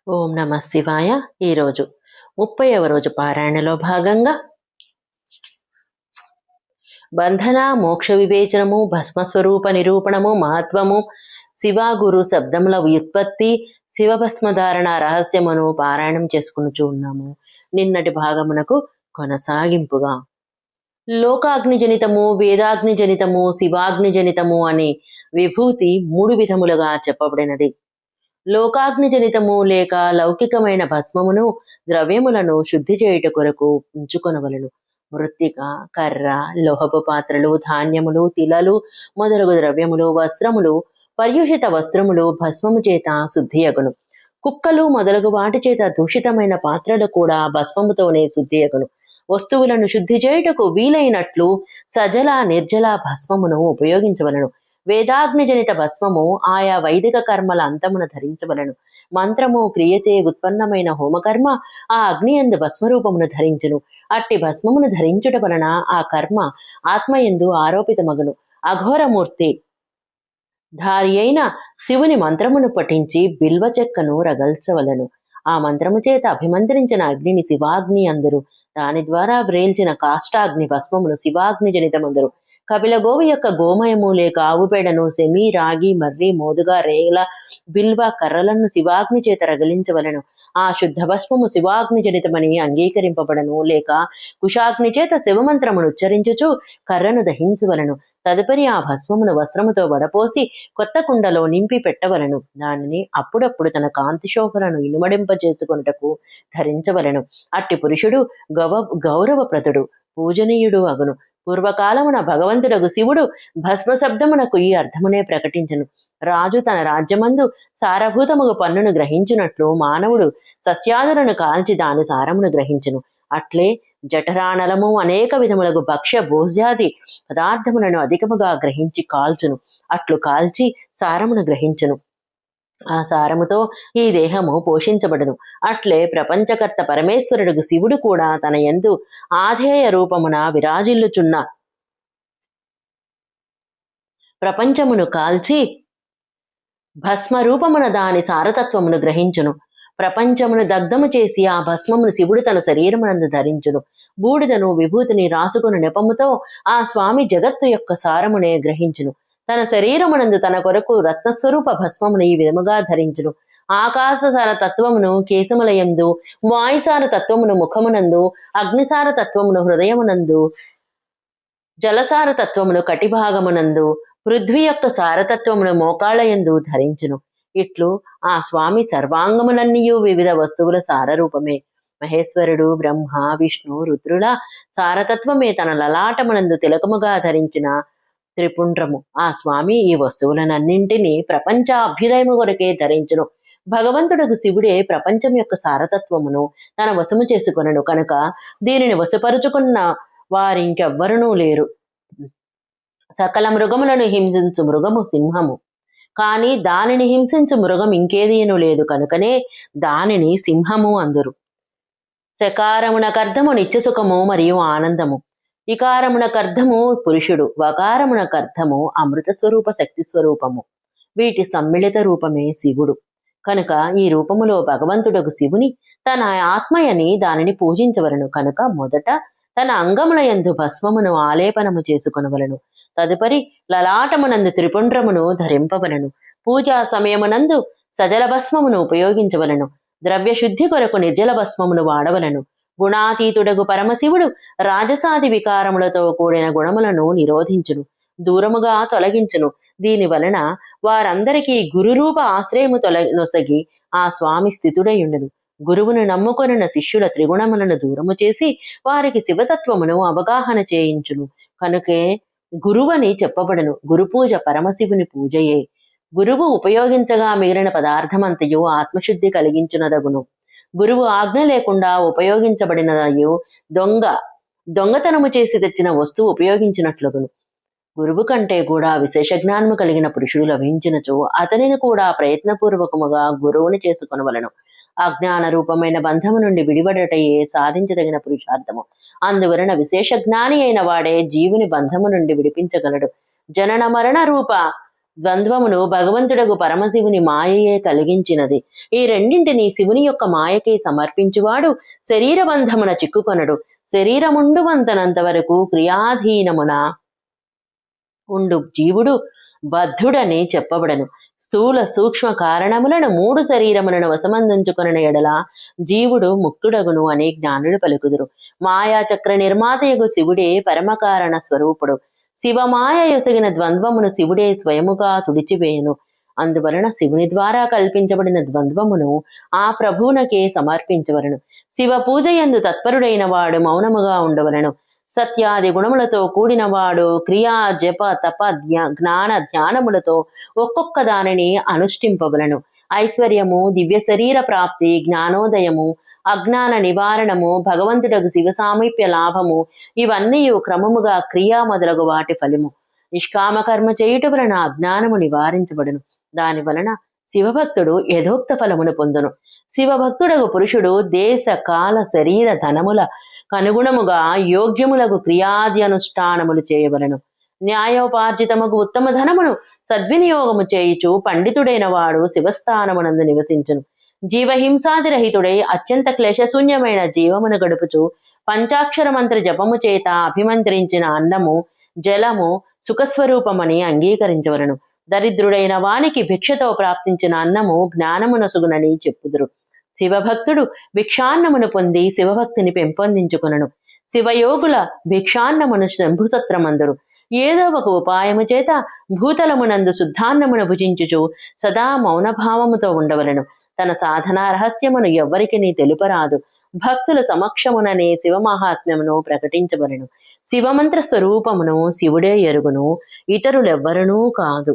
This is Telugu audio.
ఓం నమ శివాయ. ఈరోజు 30వ రోజు పారాయణలో భాగంగా బంధన మోక్ష వివేచనము, భస్మస్వరూప నిరూపణము, మహత్వము, శివగురు శబ్దముల వ్యుత్పత్తి, శివభస్మధారణ రహస్యమును పారాయణం చేసుకునుచూ ఉన్నాము. నిన్నటి భాగమునకు కొనసాగింపుగా లోకాగ్నిజనితము, వేదాగ్నిజనితము, శివాగ్నిజనితము అని విభూతి 3 విధములుగా చెప్పబడినది. లోకాగ్నిజనితము లేక లౌకికమైన భస్మమును ద్రవ్యములను శుద్ధి చేయుట కొరకు ఉంచుకొనవలను. మృత్తిక, కర్ర, లోహపు పాత్రలు, ధాన్యములు, తిలలు మొదలగు ద్రవ్యములు, వస్త్రములు, పర్యుషిత వస్త్రములు భస్మము చేత శుద్ధియగును. కుక్కలు మొదలగు వాటి చేత దూషితమైన పాత్రలు కూడా భస్మముతోనే శుద్ధియగును. వస్తువులను శుద్ధి చేయుటకు వీలైనట్లు సజల నిర్జల భస్మమును ఉపయోగించవలను. వేదాగ్నిజనిత భస్మము ఆయా వైదిక కర్మల అంతమున ధరించవలను. మంత్రము క్రియచే ఉత్పన్నమైన హోమకర్మ ఆ అగ్నియందు భస్మరూపమును ధరించును. అట్టి భస్మమును ధరించుట వలన ఆ కర్మ ఆత్మయందు ఆరోపితమగును. అఘోరమూర్తి ధారి అయిన శివుని మంత్రమును పఠించి బిల్వ చెక్కను రగల్చవలను. ఆ మంత్రము చేత అభిమంత్రించిన అగ్నిని శివాగ్ని అందరు. దాని ద్వారా వ్రేల్చిన కాష్టాగ్ని భస్మమును శివాగ్ని జనితమందరు. కపిలగోవు యొక్క గోమయము లేక ఆవుపేడను, సెమి, రాగి, మర్రి, మోదుగా, రేగల, బిల్వ కర్రలను శివాగ్ని చేత రగిలించవలను. ఆ శుద్ధ భస్మము శివాగ్ని జనితమని అంగీకరింపబడను. లేక కుశాగ్ని చేత శివమంత్రమును ఉచ్చరించుచు కర్రను దహించవలను. తదుపరి ఆ భస్మమును వస్త్రముతో వడపోసి కొత్త కుండలో నింపి పెట్టవలను. దానిని అప్పుడప్పుడు తన కాంతి శోభలను ఇనుమడింపజేసుకొనుటకు ధరించవలను. అట్టి పురుషుడు గౌరవప్రదుడు, పూజనీయుడు అగును. పూర్వకాలమున భగవంతుడగు శివుడు భస్మశబ్దమునకు ఈ అర్థమునే ప్రకటించును. రాజు తన రాజ్యమందు సారభూతముగు పన్నును గ్రహించునట్లు మానవుడు సస్యాదులను కాల్చి దాని సారమును గ్రహించును. అట్లే జఠరానలము అనేక విధములకు భక్ష్య భోజ్యాది పదార్థములను అధికముగా గ్రహించి కాల్చును. అట్లు కాల్చి సారమును గ్రహించును. ఆ సారముతో ఈ దేహము పోషించబడును. అట్లే ప్రపంచకర్త పరమేశ్వరుడు శివుడు కూడా తన యందు ఆధేయ రూపమున విరాజిల్లుచున్న ప్రపంచమును కాల్చి భస్మరూపమున దాని సారతత్వమును గ్రహించును. ప్రపంచమును దగ్ధము చేసి ఆ భస్మమును శివుడు తన శరీరమునందు ధరించును. బూడిదను విభూతిని రాసుకుని నెపముతో ఆ స్వామి జగత్తు యొక్క సారమునే గ్రహించును. తన శరీరమునందు తన కొరకు రత్నస్వరూప భస్మమును ఈ విధముగా ధరించును. ఆకాశసార తత్వమును కేశములయందు, వాయుసార తత్వమును ముఖమునందు, అగ్నిసార తత్వమును హృదయమునందు, జలసార తత్వమును కటిభాగమునందు, పృథ్వీ యొక్క సారతత్వమును మోకాళ్ళయందు ధరించును. ఇట్లు ఆ స్వామి సర్వాంగములన్నీయు వివిధ వస్తువుల సారరూపమే. మహేశ్వరుడు, బ్రహ్మ, విష్ణు, రుద్రుల సారతత్వమే తన లలాటమునందు తిలకముగా ధరించిన త్రిపుండ్రము. ఆ స్వామి ఈ వస్తువులనన్నింటినీ ప్రపంచ అభ్యుదయము కొరకే ధరించును. భగవంతుడకు శివుడే ప్రపంచం యొక్క సారతత్వమును తన వశము చేసుకొనను కనుక దీనిని వశపరుచుకున్న వారింకెవ్వరునూ లేరు. సకల మృగములను హింసించు మృగము సింహము, కానీ దానిని హింసించు మృగం ఇంకేదీను లేదు కనుకనే దానిని సింహము అందురు. శకారమునకర్థము నిత్యసుఖము మరియు ఆనందము, ఇకారమునకర్థము పురుషుడు, వకారమునకర్థము అమృత స్వరూప శక్తి స్వరూపము. వీటి సమ్మిళిత రూపమే శివుడు. కనుక ఈ రూపములో భగవంతుడకు శివుని తన ఆత్మయని దానిని పూజించవలను. కనుక మొదట తన అంగములయందు భస్మమును ఆలేపనము చేసుకొనవలను. తదుపరి లలాటమునందు త్రిపుండ్రమును ధరింపవలను. పూజా సమయమునందు సజల భస్మమును ఉపయోగించవలను. ద్రవ్యశుద్ధి కొరకు నిర్జల భస్మమును వాడవలను. గుణాతీతుడగు పరమశివుడు రాజసాది వికారములతో కూడిన గుణములను నిరోధించును, దూరముగా తొలగించును. దీని వలన వారందరికీ గురురూప ఆశ్రయము నొసగి ఆ స్వామి స్థితుడయుండును. గురువును నమ్ముకొనిన శిష్యుల త్రిగుణములను దూరము చేసి వారికి శివతత్వమును అవగాహన చేయించును. కనుకే గురువని చెప్పబడును. గురుపూజ పరమశివుని పూజయే. గురువు ఉపయోగించగా మిగిలిన పదార్థమంతయు ఆత్మశుద్ధి కలిగించునదగును. గురువు ఆజ్ఞ లేకుండా ఉపయోగించబడినదయు దొంగతనము చేసి తెచ్చిన వస్తువు ఉపయోగించినట్లుగును. గురువు కంటే కూడా విశేష జ్ఞానము కలిగిన పురుషుడు లభించినచో అతనిని కూడా ప్రయత్నపూర్వకముగా గురువుని చేసుకొనవలను. అజ్ఞాన రూపమైన బంధము నుండి విడిపడటయే సాధించదగిన పురుషార్థము. అందువలన విశేష జ్ఞాని అయిన వాడే జీవుని బంధము నుండి విడిపించగలడు. జనన మరణ రూప ద్వంద్వమును భగవంతుడగు పరమశివుని మాయయే కలిగించినది. ఈ రెండింటిని శివుని యొక్క మాయకే సమర్పించువాడు శరీరబంధమున చిక్కుకొనడు. శరీరముండు వంతనంత వరకు క్రియాధీనమున ఉండు జీవుడు బద్ధుడని చెప్పబడను. స్థూల సూక్ష్మ కారణములను మూడు శరీరములను వశమందించుకొనిన ఎడల జీవుడు ముక్తుడగును అని జ్ఞానులు పలుకుదురు. మాయాచక్ర నిర్మాతయగు శివుడే పరమకారణ స్వరూపుడు. శివమాయ యొసగిన ద్వంద్వమును శివుడే స్వయముగా తుడిచివేయును. అందువలన శివుని ద్వారా కల్పించబడిన ద్వంద్వమును ఆ ప్రభువునకే సమర్పించవలను. శివ పూజ యందు తత్పరుడైన వాడు మౌనముగా ఉండవలను. సత్యాది గుణములతో కూడినవాడు క్రియా జప తప జ్ఞాన ధ్యానములతో ఒక్కొక్క దానిని అనుష్ఠింపవలను. ఐశ్వర్యము, దివ్య శరీర ప్రాప్తి, జ్ఞానోదయము, అజ్ఞాన నివారణము, భగవంతుడకు శివ సామీప్య లాభము, ఇవన్నీ క్రమముగా క్రియా మొదలగు వాటి ఫలము. నిష్కామ కర్మ చేయుట వలన అజ్ఞానము నివారించబడును. దాని వలన శివభక్తుడు యథోక్త ఫలమును పొందును. శివభక్తుడగు పురుషుడు దేశ కాల శరీర ధనముల కనుగుణముగా యోగ్యములకు క్రియాది అనుష్ఠానములు చేయవలను. న్యాయోపార్జితముకు ఉత్తమ ధనమును సద్వినియోగము చేయుచు పండితుడైన వాడు శివస్థానమునందు నివసించును. జీవహింసాదిరహితుడై అత్యంత క్లేశశూన్యమైన జీవమును గడుపుచు పంచాక్షర మంత్ర జపము చేత అభిమంత్రించిన అన్నము జలము సుఖస్వరూపమని అంగీకరించవలను. దరిద్రుడైన వానికి భిక్షతో ప్రాప్తించిన అన్నము జ్ఞానమునొసుగునని చెప్పుదురు. శివభక్తుడు భిక్షాన్నమును పొంది శివభక్తిని పెంపొందించుకొనను. శివయోగుల భిక్షాన్నమును శంభుసత్రమందురు. ఏదో ఒక ఉపాయము చేత భూతలమునందు శుద్ధాన్నమును భుజించుచు సదా మౌనభావముతో ఉండవలను. తన సాధనా రహస్యమును ఎవ్వరికి తెలుపరాదు. భక్తుల సమక్షముననే శివమహాత్మ్యమును ప్రకటించవలను. శివమంత్ర స్వరూపమును శివుడే ఎరుగును, ఇతరులెవ్వరనూ కాదు.